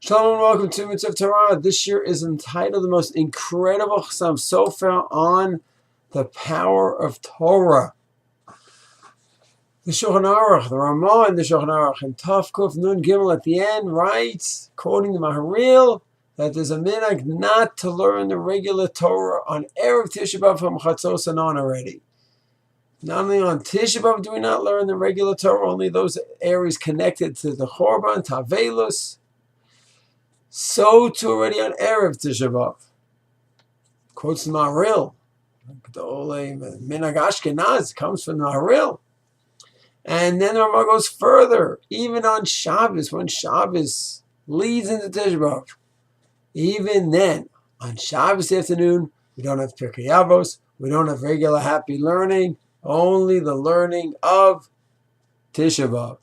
Shalom and welcome to Mitzvah Torah. This year is entitled the most incredible Chatam Sofair on the power of Torah. The Shulchan Aruch, the Ramah in the Shulchan Aruch, and Taf Kuf Nun Gimel at the end writes, quoting the Maharil, that there's a minhag not to learn the regular Torah on Erev Tisha B'Av from Chatzos and on already. Not only on Tisha B'Av do we not learn the regular Torah, only those areas connected to the Chorban, Tavelus. So too already on Erev Tisha B'Av. Quotes the Maharil. The minhag Ashkenaz comes from the Maharil. And then the Ramah goes further. Even on Shabbos, when Shabbos leads into Tisha B'Av, even then, on Shabbos afternoon, we don't have Pirkei Avos, we don't have regular happy learning, only the learning of Tisha B'Av.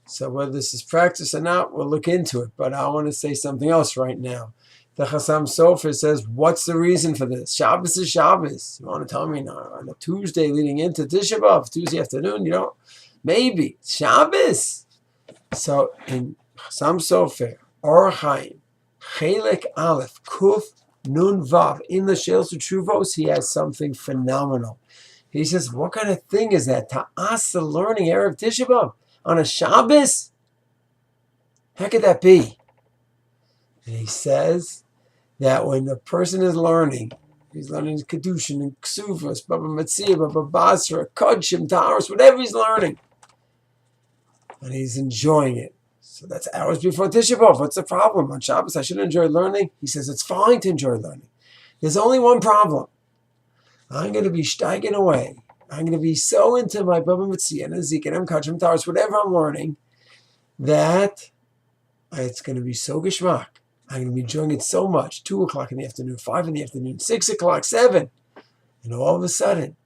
So whether this is practice or not, we'll look into it. But I want to say something else right now. The Chatam Sofair says, what's the reason for this? Shabbos is Shabbos. You want to tell me on a Tuesday leading into Tisha B'Av, Tuesday afternoon, you don't? Maybe. Shabbos. So in Chatam Sofair, Orach Chaim, Chelek Aleph, Kuf Nun Vav, in the Shelos Utshuvos, he has something phenomenal. He says, what kind of thing is that? Ta'as the learning Erev Tisha B'Av on a Shabbos? How could that be? And he says that when the person is learning, he's learning Kedushin and Ksuvas, Baba Metzia, Baba Basra, Kodshim, Taurus, whatever he's learning. And he's enjoying it. So that's hours before Tisha B'Av. What's the problem? On Shabbos, I should enjoy learning? He says it's fine to enjoy learning. There's only one problem. I'm going to be steigen away. I'm going to be so into my Baba Metzia and Zik and Kodshim, Taurus, whatever I'm learning, that it's going to be so geschmack. I'm going to be enjoying it so much. 2 o'clock in the afternoon, 5 in the afternoon, 6 o'clock, 7. And all of a sudden,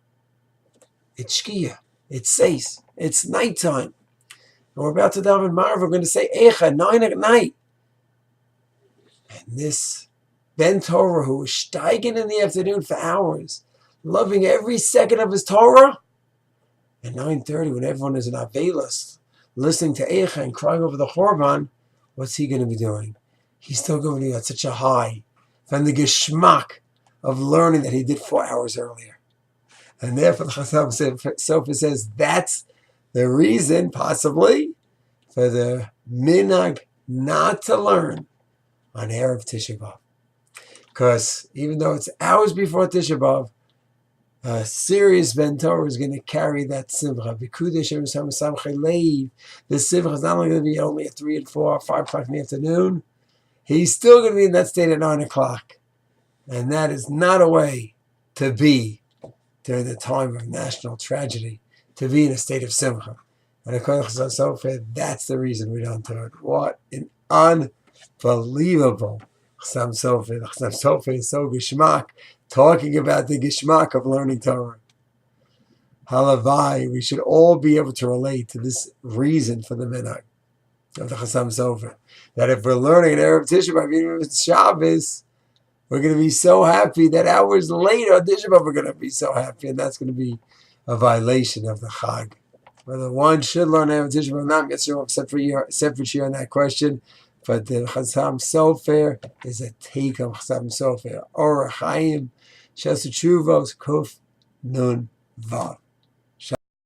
it's Shkia. It's Seis. It's nighttime. And we're about to daven Marav. We're going to say Eicha, 9 at night. And this Ben Torah, who was steigen in the afternoon for hours, loving every second of his Torah, at 9:30, when everyone is in Avelis, listening to Eicha and crying over the Chorban, what's he going to be doing? He's still going to be at such a high from the geschmack of learning that he did 4 hours earlier. And therefore, the Chatam Sofair says that's the reason, possibly, for the minhag not to learn on Erev Tisha B'Av. Because even though it's hours before Tisha B'Av, a serious Ben Torah is going to carry that simcha. The simcha is not only going to be only at 3 and 4 or 5 o'clock in the afternoon. He's still going to be in that state at 9 o'clock. And that is not a way to be during the time of national tragedy, to be in a state of simcha. And according to Chatam Sofair, that's the reason we don't do it. What an unbelievable Chatam Sofair. The Chatam Sofair is so geschmack, talking about the geschmack of learning Torah. Halavai, we should all be able to relate to this reason for the minhag of the Chatam Sofair. That if we're learning an Erev Tisha B'Av, even if it's Shabbos, we're going to be so happy that hours later on Tisha B'Av we're going to be so happy, and that's going to be a violation of the Chag. Whether one should learn Erev Tisha B'Av or not, separate share on that question. But the Chatam Sofair is a take of Chatam Sofair. Orach Chaim, Shelos Utshuvos, Kuf Nun Vav.